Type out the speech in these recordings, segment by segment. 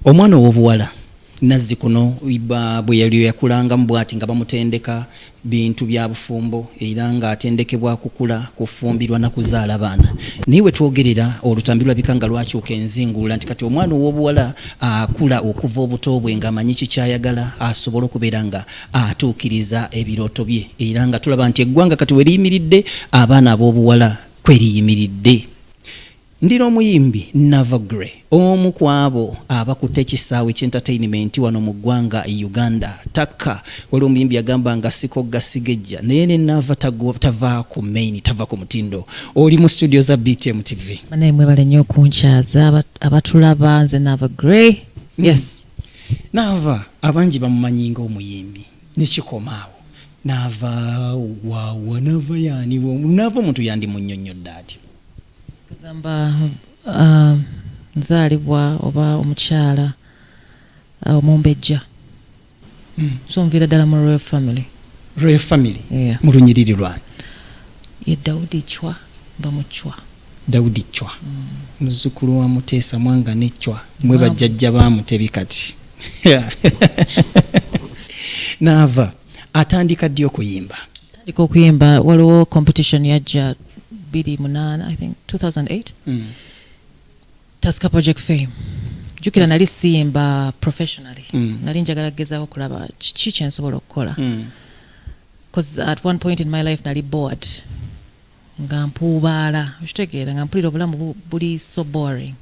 Omwana ow'obuwala nazzi kuno bwe yali yakulanga mu bwati nga bamutendeka bintu bya bufumbo era nga atendekebwa kukula kufumbirwa na kuzaala baana. Niwe twogerera olutambi lwabika nga lwakyuka enzingula nti kati omwana ow'obuwala akula okuva obuto bwe nga amanyi kikyayagala asobola okubeera nga atuukiriza ebirooto bye era nga tulaba nti eggwanga kati we liyimiridde abaana ab'obuwala kwe liyimiridde. Ndira omuyimbi Nava Gray omu ku abo abakutte ekisaawe ky'entertainment wano mu ggwanga Uganda. Takka wali omuyimbi yagamba nga siko gasigejja naye ne Nava tava ku main, tava ku mutindo. Oli mu studio za BTM TV. Bane mwe bale nnyo kunkyaza abatulaba nze Nava Gray. Yes. Nava abangi bamumanyi ng'omuyimbi nekikomaawo. Nava Nava yani Nava omuntu yandi munnyonnyodde ati. Kugamba nzaalibwa oba omukyala omumbejja. So nvira ddala mu royal family. Royal family? Yeah. Mu lunyiriri lwanyu? Ye Daudi Chwa mba mu Chwa. Daudi Chwa. Muzzukulu wa Muteesa Mwanga ne Chwa. Mwe bajjajja baamutebi kati. Nava atandika ddi okuyimba? Atandika okuyimba waliwo competition yajja 2008, I think 2008. Taska Project Fame. Jukira nali siyimba professionally. Nali njagala gezaako kulaba kiki kye nsobola okukola. Because at one point in my life nali bored. Nga mpuubaala. Okitegeera nga mpulira obulamu buli so boring.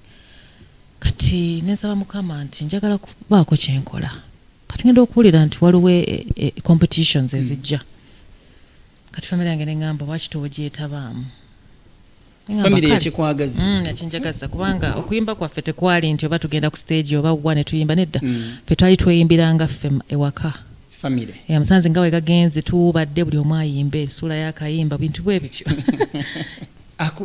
Kati nensaba Mukama nti njagala kubaako kye nkola. Kati ngenda okuwulira nti waliwo competitions ezijja. Kati family yange neŋŋamba lwaki togyetabaamu. Family yakikwagaza. Yakinjagaza kubanga okuyimba kwaffe tekwali nti oba tugenda ku stage oba wa ne tuyimba nedda. Ffe twali tweyimbiranga ffe ewaka. Family. Musanze nga we gagenze tubadde buli omu ayimba essula y'akayimba bintu bwe bityo.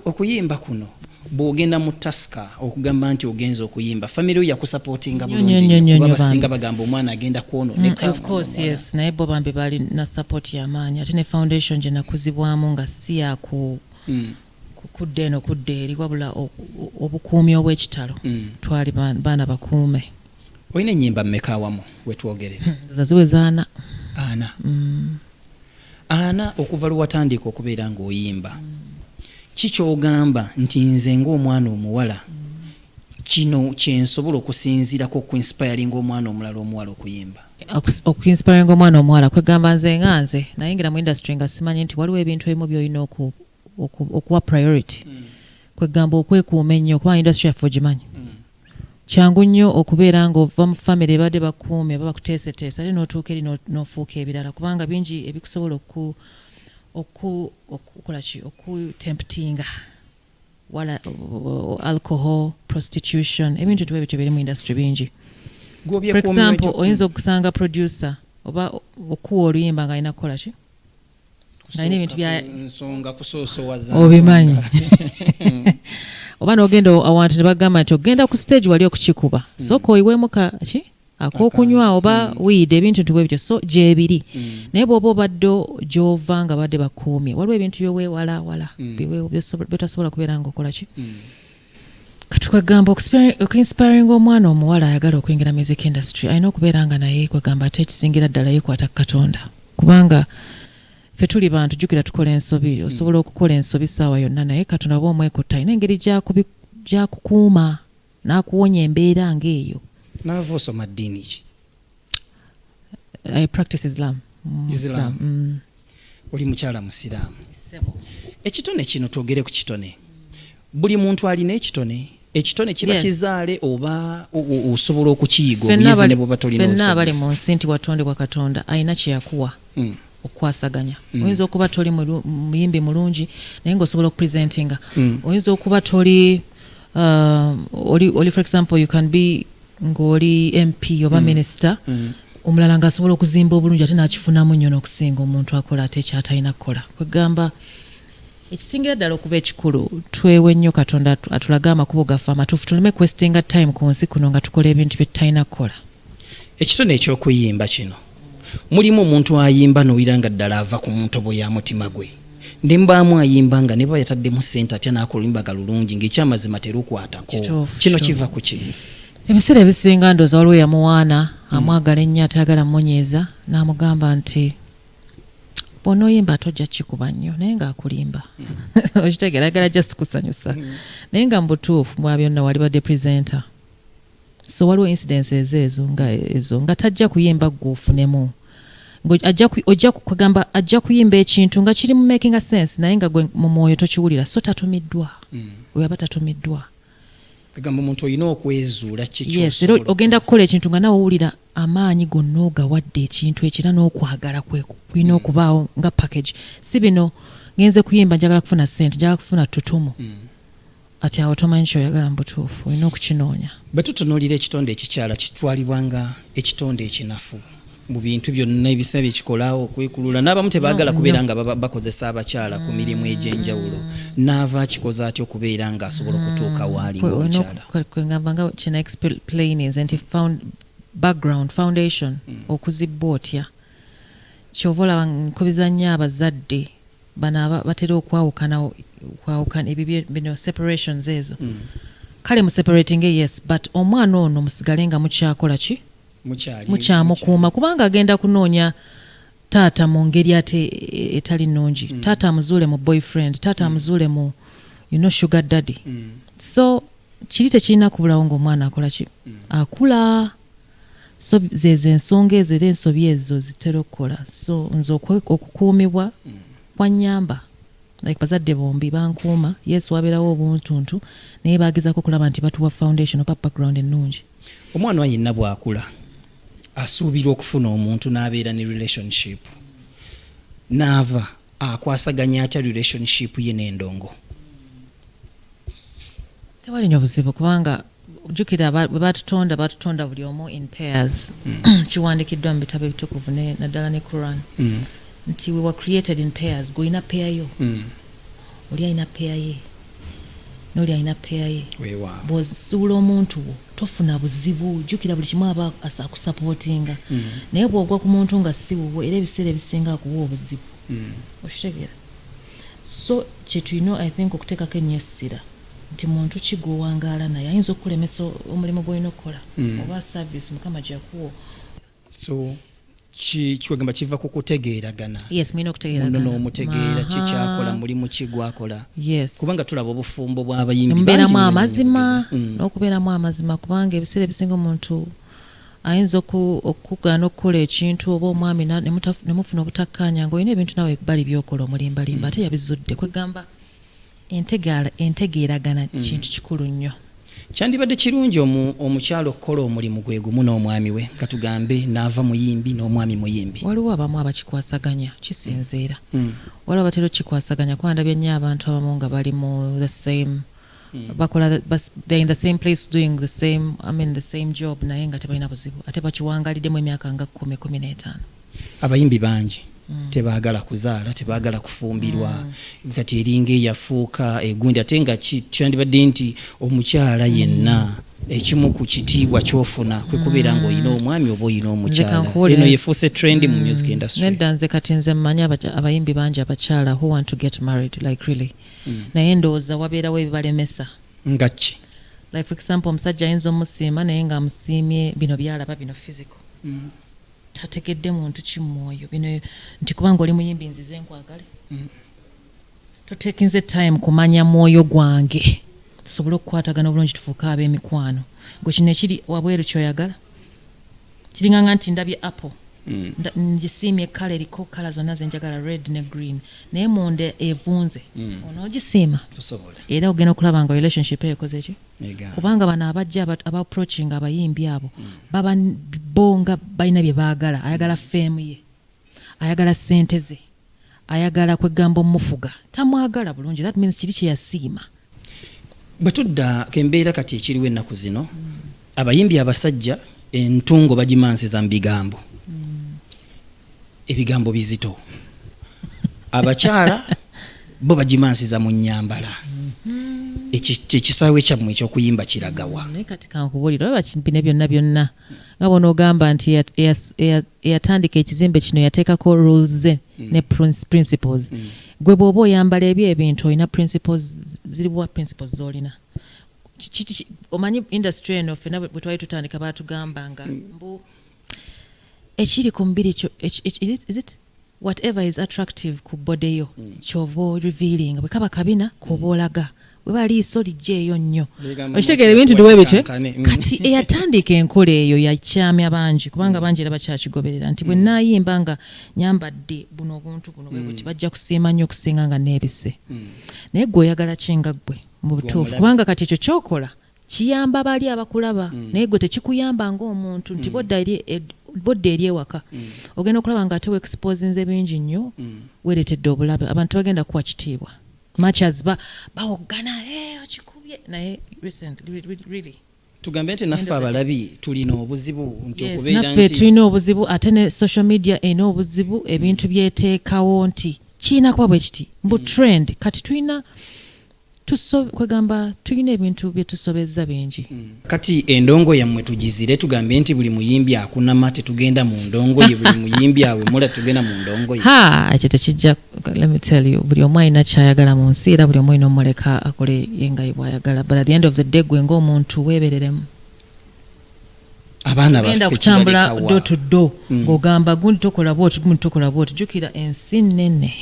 Okuyimba kuno bw'ogenda mu Taska okugamba nti ogenza okuyimba family yakusupportinga bulungi kuba basinga bagamba omwana agenda kwonooneka. Of course yes, naye bo bambi bali na support y'amaanyi ate ne foundation gye nakuzibwamu nga si yaku kudde eno kudde eri wabula obukuumi obw'ekitalo twali baana bakuume. Olina ennyimba mmeka awamu wetwogerera? Zaziweza 4. 4. 4 okuva lwatandika okubeera ng'oyimba. Kikyogamba nti nze ng'omwana omuwala kino kyensobola okusinziirako okuinspiring omwana omulala omuwala okuyimba? Okuinspiring omwana omuwala kwegamba nze nga nze nayingira mu industry nga simanyi nti waliwo ebintu ebimu by'olina okuwa priority. Kwegamba okwekuuma ennyo kuba industry yaffe ogimanyi. Kyangu nnyo okubeera ng'ova mu family ebadde bakuumye oba bakuteeseteesa ate n'otuuka eri n'ofuuka ebirala kubanga bingi ebikusobola okukola ki okutemptinga wala alcohol, prostitution, ebintu ebyo biri mu industry bingi. For example, oyinza okusanga producer oba okuwa oluyimba nga alina kukola ki? Alina ebintu bya nsonga kusoosowaza obimanyi. Oba n'ogenda awantu ne bagamba nti ogenda ku stage wali okukikuba. Sooka oyiweemu ki? Ak'okunywa oba weed ebintu bwebityo so gyebiri. Naye bw'oba obadde gy'ova nga badde bakuumye waliwo ebintu by'oweewala byotasobola kubeera ng'okola ki? Kati kwegamba okuinspiring omwana omuwala ayagala okuyingira music industry alina okubeera nga naye kwegamba ate ekisingira ddala yeekwata ku Katonda kubanga ffe tuli bantu jjukira tukola ensobi osobola okukola ensobi ssaawa yonna naye Katonda bw'omwekutta alina engeri gy'akukuuma n'akuwonya embeera ng'eyo. Nava osoma ddiini ki? I practice Islam. Oli mukyala musiraamu. Ekitone kino twogere ku kitone. Buli muntu alina ekitone kiba kizaale oba osobola okukiyiga obuyizi ne bw'oba tolina obusobozi. Ffenna abali mu nsi nti watondebwa Katonda alina kye yakuwa okwasaganya. Oyinza okuba toli muyimbi mulungi naye ng'osobola okupresentinga. Oyinza okuba toli oli for example you can be ng'oli MP oba minister omulala ng'asobola okuzimba obulungi ate n'akifunamu nnyo n'okusinga omuntu akola ate ekyatalina kukola. Kwegamba ekisingira ddala okuba ekikulu twewe nnyo Katonda atulaga amakubo gaffe amatuufu tuleme kwestinga time ku nsi kuno nga tukola ebintu bye tutalina kukola. Ekitone eky'okuyimba kino mulimu omuntu ayimba n'owira nga ddala ava ku ntobo ya mutima gwe. Ndembaamu ayimba nga ne bwe yataddemu ssente atya n'akola oluyimba galulungi ng'ekyamazima terukwatako. Kino kiva ku ki? ebiseera ebisinga ndooza waliwo yamuwaana amwagala ennyo atayagala mmonyeeza n'amugamba nti bw'onooyimba tojja kikuba nnyo naye ng'akulimba okitegeera ayagala just kusanyusa naye nga mu butuufu mwa byonna wali badde presenter so waliwo incidents ezo nga tajja kuyimba gweofunemu ojja kugamba ajja kuyimba ekintu nga kiri mu making a sense naye nga gwe mu mwoyo tokiwulira so tatumiddwa weyaba tatumiddwa kagamba omuntu olina okwezuula yes era ogenda kukola ekintu nga nawe owulira amaanyi gonna ogawadde ekintu ekira n'okwagala kulina okubaawo nga package si bino ngenze kuyimba njagala kufuna ssente njagala kufuna ttutumu ati awo tomanyi kyoyagala mu butuufu olina okukinoonya batutunuulira ekitonde ekikyala kitwalibwa nga ekitonde ekinafu mu bintu byonna ebisa byekikolawo okwekulula n'abamu tebaagala kubeera nga bakozesa abakyala ku mirimu egy'enjawulo n'ava akikoze atya okubeera nga asobola okutuuka waali ng'omukyala kwengamba nga kina explainings nti background foundation okuzibba otya kyova olaba nkubiza nnyo abazadde bano batera okwawukana ebyo bino separations ezo kale mu separating yes but omwana ono musigale nga mukyakola ki mukyamukuuma kubanga agenda kunoonya taata mu ngeri ate etali nnungi taata amuzuule mu boyfriend taata amuzuule mu sugar daddy so kiri tekirina kubulawo ng'omwana akola ki akula so zezo ensonga ezo era ensobi ezo zitera okukola so nze okukuumibwa kwannyamba like bazadde bombi bankuuma yes wabeerawo obuntuntu naye bagezaako okulaba nti batuwa foundation oba background ennungi omwana yenna bw'akula asuubira okufuna omuntu n'abeera ne relationship n'ava akwasaganya atya relationship ye n'endongo tewalinya obuzibu kubanga jjukira bwe batutonda buli omu in pairs kiwandikiddwa mu bitabo ebitukuvu naddala ne Quran nti we were created in pairs goyina pair yo oli alina pair ye n'oli alina pair ye bw'ozuula omuntu wo tofuna buzibu jjukira buli kimu aba akusapootinga naye bw'ogwa ku muntu nga si wuwo era ebiseera ebisinga akuwa obuzibu okitegeera so kyetulina I think okuteekako ennyo essira nti muntu kigwowangaala naye ayinza okukulemesa omulimu gw'olina okukola oba service mukama gyakuwa so kiwegamba kiva ku kutegeeragana yes mulina okutegeeragana n'omutegeera kikyakola mulimu kigwakola yes kubanga tulaba obufumbo bw'abayimbi mbeeramu amazima n'okubeeramu amazima kubanga ebiseera ebisinga omuntu ayinza okugaana okukola ekintu oba omwami nemufuna obutakkaanya ng'olina ebintu nawe bali byokola omulimbalimba ate yabizudde kwegamba entegeeragana kintu kikulu nnyo kyandibadde kirungi omukyalo okukola omulimu gwe gumu n'omwami we katugambe n'ava muyimbi n'omwami muyimbi waliwo abamu abakikwasaganya kisinziira waliwo abatera okikwasaganya kwandabya nnyo abantu abamu nga bali mu the same bakola they're in the same place doing the same job naye nga tebalina buzibu ate bakiwangaliddemu emyaka nga 10-15 abayimbi bangi tebaagala kuzaala tebaagala kufumbirwa kati eringa eyafuuka egundi ate nga kyandibadde nti omukyala yenna ekimu ku kitiibwa kyofuna kwe kubeera ng'olina omwami oba olina omukyala eno yefuuse trend mu music industry nedda nze kati nze mmanyi abayimbi bangi abakyala who want to get married like really naye ndowooza wabeerawo ebibalemesa nga ki like for example omusajja ayinza omusiima naye ng'amusiimye bino byalaba bino physical tategedde muntu kimwoyo bino nti kubanga oli muyimbi nzize nkwagale totekinze time kumanya mwoyo gwange tusobole okukwatagana obulungi tufuuka ab'emikwano gwe kino ekiri wabweru kyoyagala kiringanga nti ndabye apple ngisiimye kala eriko kala zonna zenjagala red ne green naye munda evunze onoogisiima era ogenda okulaba nga relationship ekoze ki kubanga bano abajja aba-approaching abayimbi abo baba bonga balina bye baagala ayagala fame ye ayagala ssente ze ayagala kwegamba omufuga tamwagala bulungi that means kiri kyeyasiima bwe tudda kembeera kati ekiriwo ennaku zino abayimbi abasajja entungo bagimansiza mu bigambo ebigambo bizito abakyala bo bagimansiza mu nnyambala ekisaawe kyammwe ekyokuyimba kiragawa naye kati kankubulira oba bino byonna nga bonoogamba nti eyatandika ekizimbe kino yateekako rules ze ne principles gwe bw'oba oyambala ebyo ebintu olina principles ziriwa principles z'olina omanyi industry eno ffenna bwe twali tutandika baatugambanga mbu ekiri ku mubiri kyo is it whatever is attractive ku body yo kyova revealing bwe kaba kabina koba olaga bwe baliiso lijja eyo nnyo okitegeera ebintu tuwe bityo kati eyatandika enkola eyo yakyamya bangi kubanga bangi era bakyakigoberera nti bwe naayimba nga nyambadde buno obuntu buno bwe buti bajja kusiima nnyo okusinga nga neebise naye gwe oyagala kinga ggwe mu butuufu kubanga kati ekyo kyokola kiyamba bali abakulaba naye gwe tekikuyamba ng'omuntu nti bodde eri ewaka ogenda okulaba nga ate weexposinze bingi nnyo weeretedde obulabe abantu bagenda kuwa kitiibwa much as bawoggana okikubye naye really tugambe nti naffe abalabi tulina obuzibu nti okubeera naffe tulina obuzibu ate ne social media erina obuzibu ebintu byeteekawo nti kiina kuba bwe kiti mbu trend kati tulina kwegamba tulina ebintu bye tusobezza bingi kati endongo yammwe tugizire tugambe nti buli muyimbi akunama tetugenda mu ndongo ye buli muyimbi awe mula tugenda mu ndongo ye ekyo tekijja let me tell you buli omu alina kyayagala mu nsi era buli omu alina omuleka akole yenga bwayagala but at the end of the day gwe ng'omuntu weebereremu abaana genda kutambula do to do ng'ogamba gundi tokola bwoti gundi tokola bwoti jjukira ensi nnene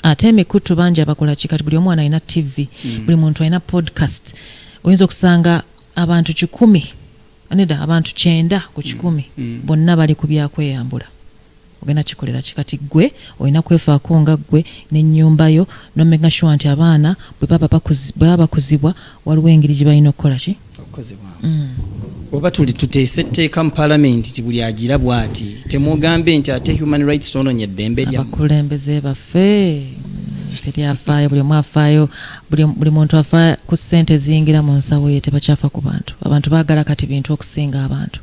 ate emikutu bangi abakola kikati buli omwana alina tv buli muntu alina podcast oyinza okusanga abantu 100 aneda abantu 9 ku 100 bonna bali ku byakweyambula ogenda kikolera kikati gwe olina kwefaako nga gwe n'ennyumba yo nomega sure nti abaana bwe baba bakuzibwa waliwo engeri gye balina okukola ki okukozibwa oba tuli tuteese etteeka mu paalamenti ti buli agira bw'ati temugambe nti ate human rights tononye eddembe lyammwe abakulembeze baffe teri afaayo buli omu afaayo buli muntu afaayo ku ssente ziyingira mu nsawo ye tebakyafa ku bantu abantu baagala kati bintu okusinga abantu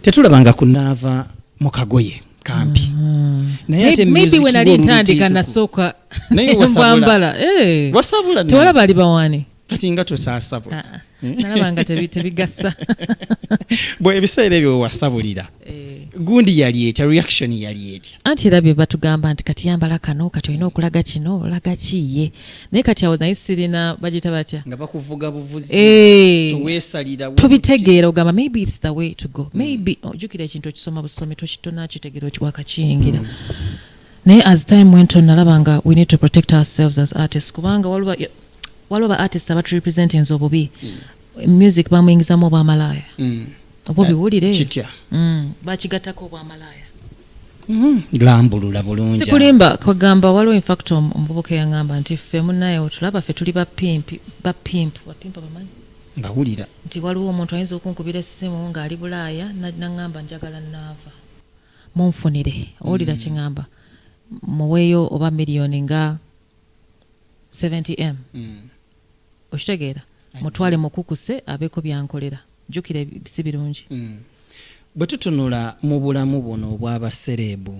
tetulabanga kunaava mu kagoye kampi naye ate maybe we nali ntandika nasooka mbwambala wasabula tewalaba ali bawaani kati nga tosaasabula nalabanga tebigasa bwe ebiseera ebyo wasabulira gundi yali etya reaction yali etya anti era bye batugamba nti kati yambala kano kati olina okulaga kino olaga kiye naye kati awo naye sirina bagita batya nga bakuvuga buvuzi toweesalira tobitegeera ogamba maybe it's the way to go maybe ojjukira ekintu okisoma busomi tokitona kitegeera okiwaka kiyingira naye as time went on nalabanga we need to protect ourselves as artists kubanga waliwo artists abaturepresenting obubi music bamuyingizamu obwamalaaya oba biwulire kitya bakigattako obwamalaaya lambulula bulungi sikulimba kwagamba waliwo infact omuvubuka yaŋŋamba nti ffe munnaye otulaba ffe tuli bapimpi bamanyi mbawulira nti waliwo omuntu ayinza okunkubira essimu ng'ali bulaaya naŋŋamba njagala naava munfunire owulira kyeŋŋamba muweeyo oba miliyoni nga 70M okitegeera mutwale mukukuse abeeko byankolera jjukira si birungi bwe tutunula mu bulamu buno obw'abasereebu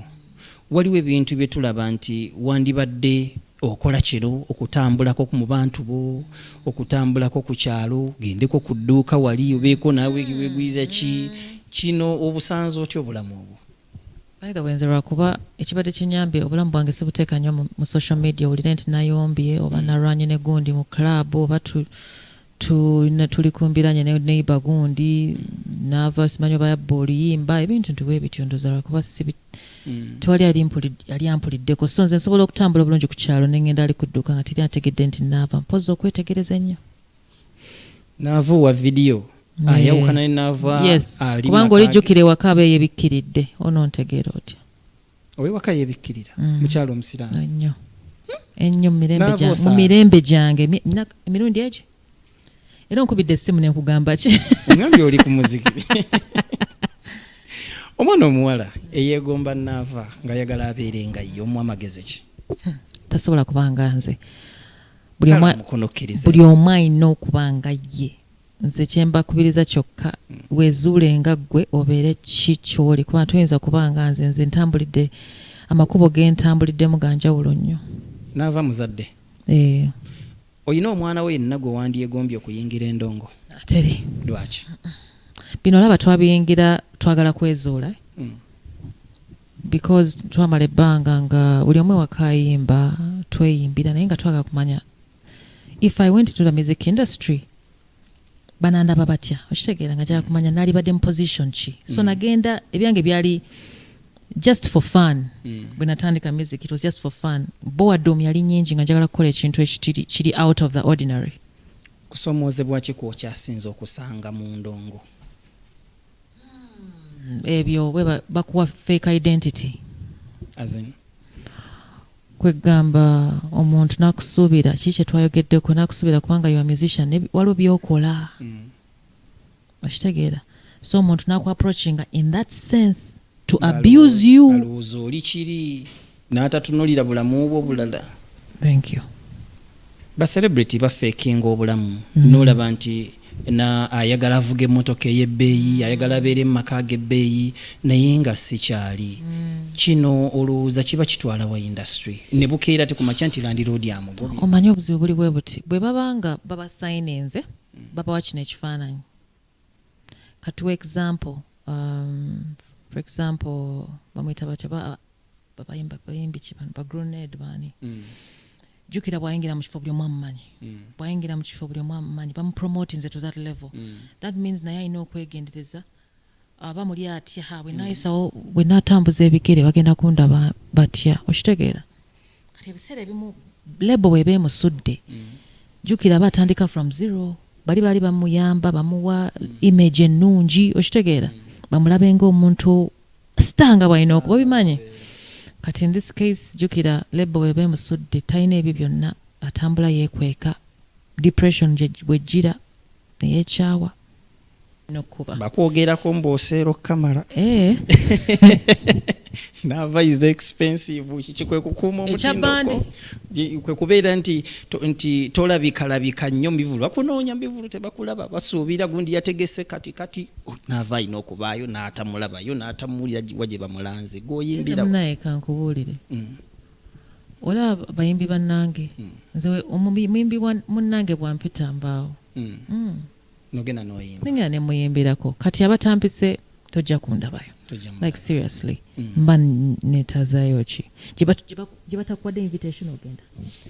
waliwo ebintu bye tulaba nti wandibadde okola kiro okutambulako mu bantu bo okutambulako ku kyalo gendeko ku dduuka wali obeeko naawe wegulira ki kino obusanza otya obulamu obwo by the way nze lwakuba ekibadde kinyambye obulamu bwange sibuteeka nnyo mu social media owulire nti nayombye oba narwanye ne gundi mu club oba tulikumbiranye ne neighbor gundi naava simanyi oba yabba oluyimba ebintu ntiwe bityo ndoza lwakuba tewali yali ampuliddeko so nze nsobola okutambula bulungi ku kyalo nengenda ali ku dduuka nga teri ategedde nti naava mpozi okwetegereza ennyo naavuwa vidiyo ayawukana ne naava yes kubanga olijjukira ewaka abe yebikkiridde onontegeera otya owewaka yebikkirira mukyalo omusiraamu ennyo mu mirembe gyange emirundi egyo era onkubidde essimu nenkugamba ki oŋambye oli ku muziki omwana omuwala eyeegomba naava ng'ayagala abeere nga ye omuwa amagezi ki tasobola kubanga nze buli omu alina okuba nga ye nze kyembakubiriza kyokka wezuule nga ggwe obeere ki kyoli kuba toyinza kubanga nze ntambulidde amakubo gentambuliddemu ganjawulo nnyo naava muzadde oyina omwana we yenna gwe wandyegombye okuyingira endongo teri lwaki bino olaba twabiyingira twagala kwezuula because twamala ebbanga nga buli omwe wakayimba tweyimbira naye nga twagala kumanya if I went to the music industry banandaba batya okitegeera nga njagala kumanya naali badde mu position ki so nagenda ebyange byali just for fun bwe natandika music it was just for fun boredom yali nyingi nga njagala kukola ekintu ekiri out of the ordinary. Kusomoozebwa ki kwokyasinza okusanga mu ndongo? Ebyo bwe bakuwa fake identity as in kwegamba omuntu nakusuubira kiki kye twayogeddeko nakusuubira kubanga you are musician waliwo byokola okitegeera so omuntu naku-approachinga in that sense to abuse you alowooza oli kiri n'atatunulira bulamu bwo bulala. Thank you. Ba-celebrity bafeekinga obulamu n'olaba nti ayagala avuga emmotoka ey'ebbeeyi ayagala abeere mu maka g'ebbeeyi naye nga si kyali. Kino olowooza kiba kitwala wa industry ne bukeera tekumakya nti Land Road amugobye. Omanyi obuzibu buli bwe buti bwe babanga babasayininze babawa kino ekifaananyi katuwa example for example bamwita batya bayimbi kibano ba Grenade bani jukira bwayingira mu kifo buli omu amumanyi bwayingira mu kifo buli omu amumanyi bamupromotinze to that level that means naye alina okwegendereza aba muli atya bwe nayisawo bwe natambuza ebigere bagenda kundaba batya okitegeera kati ebiseera ebimu lebo bweba emusudde jukira batandika from zero bali bamuyamba bamuwa image ennungi okitegeera bamulabe ng'omuntu stanga bwalina okuba bimanyi kati in this case jukira lebo bweba emusudde talina ebyo byonna atambula yeekweka depression bwejjira neyekyawa nokuba bakwogerako mbooseero kamera n'ava is expensive kiki kwe kukuuma omutindo kwe kubeera nti tolabikalabika nnyo mubivulu bakunoonya mubivulu tebakulaba basuubira gundi yategese kati n'ava alina okubaayo n'atamulabayo n'atamuwulira gye bamulanze g'oyimbira naye kankubuulire olaba bayimbi bannange nze muyimbi munnange bwampita mbaawo nogenda noyimba ninga ne muyimbirako kati abatampise tojja kundabayo like seriously mba netazayo ki gye batakuwadde invitation ogenda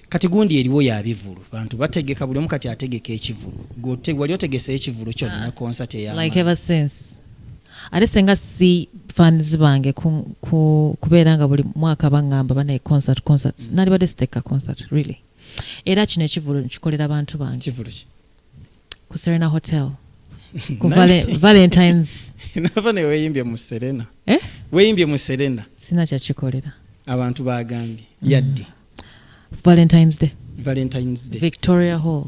kati gundi eriwo yabivulu bantu bategeka buli omu kati ategeka ekivulu wali otegesa ekivulu kyonna concert eyama like ever since ate senga si fans bange kubeera nga buli mwaka baŋŋamba banaye concert nali badde siteka concert really era kino ekivulu nkikolera abantu bange kivulu ki ku Serena Hotel ku Valentine's nava ne weeyimbye mu Serena weeyimbye mu Serena sina kyakikolera abantu bagambye yadde Valentine's Day Victoria Hall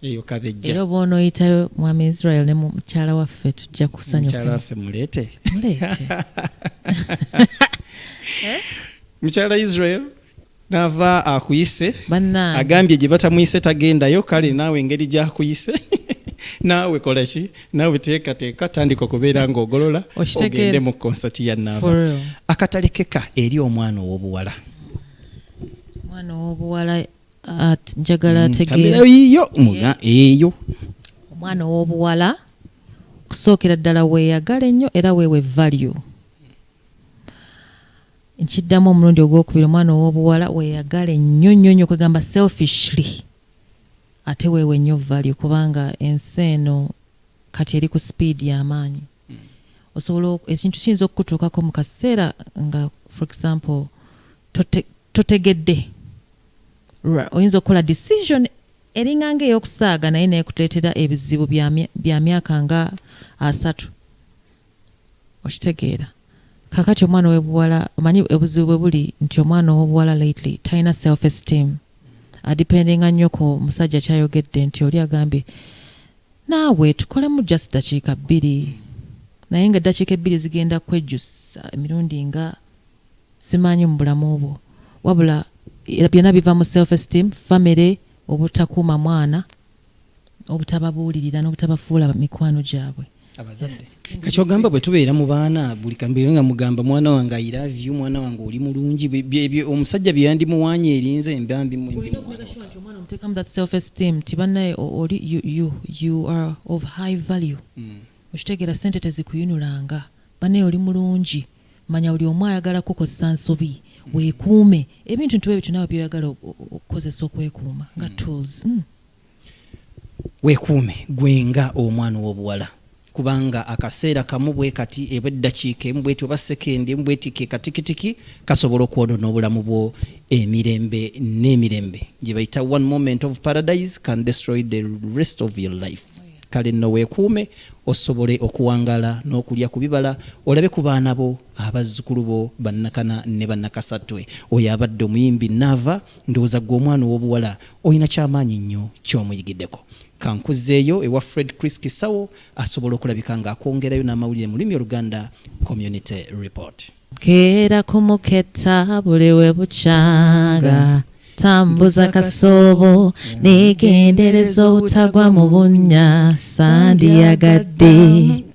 eyo kabejja era bwono oyitayo mwami Israel ne mukyala waffe tujja kusanyuka mukyala waffe mulete mukyala Israel nava akuyise agambye gye batamuyise tagendayo kale naawe engeri gyakuyise naawe kola ki naawe teekateeka tandika okubeera ng'ogolola ogende mu konsati ya Naava akatalekeka eri omwana ow'obuwala njagala ategeera eyo omwana ow'obuwala kusookera ddala weeyagala ennyo era weewe value nkiddamu omulundi ogwokubiri omwana ow'obuwala weeyagala ennyo kwegamba selfishly ate weewe nnyo value kubanga ensi eno kati eri ku speed y'amaanyi osobola ekintu kiyinza okukutuukako mu kaseera nga for example totegedde oyinza okukola decision eringanga ey'okusaaga naye neekuleetera ebizibu bya myaka nga 3 okitegeera kakati omwana w'obuwala omanyi obuzibu bwe buli nti omwana w'obuwala lately talina self esteem adipendinga nnyo ku musajja kyayogedde nti oli agambye naawe tukolemu just dakiika 2 naye nga dakiika 2 zigenda kwejjusa emirundi nga simanyi mu bulamu obwo wabula byonna biva mu self esteem family obutakuuma mwana obutababuulirira n'obutabafuula mikwano gyabwe abazadde kati ogamba bwe tubeera mu baana buli kambiro nga mugamba mwana wange I love you mwana wange oli mulungi omusajja bye yandimuwaanye erinze embambi omwana omuteekamu that self esteem ti bannaye oli you are of high value okitegeera sente tezikuyunulanga bannaye oli mulungi manya buli omu ayagala kukozesa nsobi weekuume ebintu ntiwe bityo naawe byoyagala okukozesa okwekuuma nga tools weekuume gwenga omwana w'obuwala kubanga akaseera kamu bwe kati ebeddakiika emu bweti oba sekendi emu bweti ke katikitiki kasobola okwonoona obulamu bwo emirembe n'emirembe gye bayita one moment of paradise can destroy the rest of your life. Kale nno weekuume osobole okuwangala n'okulya ku bibala olabe ku baana bo abazzukulu bo bannakana ne bannakasatwe. Oyo abadde omuyimbi Nava ndowooza gwe omwana w'obuwala olina kyamaanyi nnyo ky'omuyigiddeko. Kankuzeeyo ewa Fred Chris Kisawo asobola okulabika ng'akwongerayo n'amawulire mu lulimi Oluganda Community Report. Keera kumuketta buli we bukyanga tambuza kasoobo negendereza obutagwa mu bunnya sandiyagadde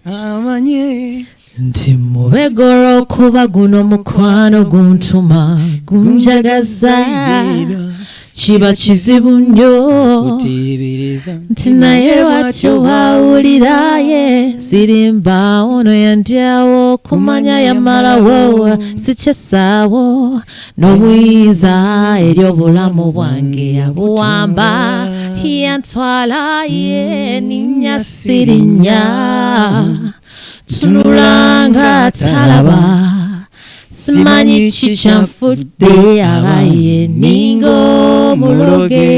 amanye nti mubegoro okuba guno mukwano guntuma gunjagaza kiba kizibu nnyo nti naye watyo bawuliraye sirimba ono yandyawo kumanya yamalawo sikyesaawo n'obuyinza eri obulamu bwange yabuwamba yantwalaye ninnya sirinnya tunulanga talaba simanyi kikyanfudde abaye ningo muloge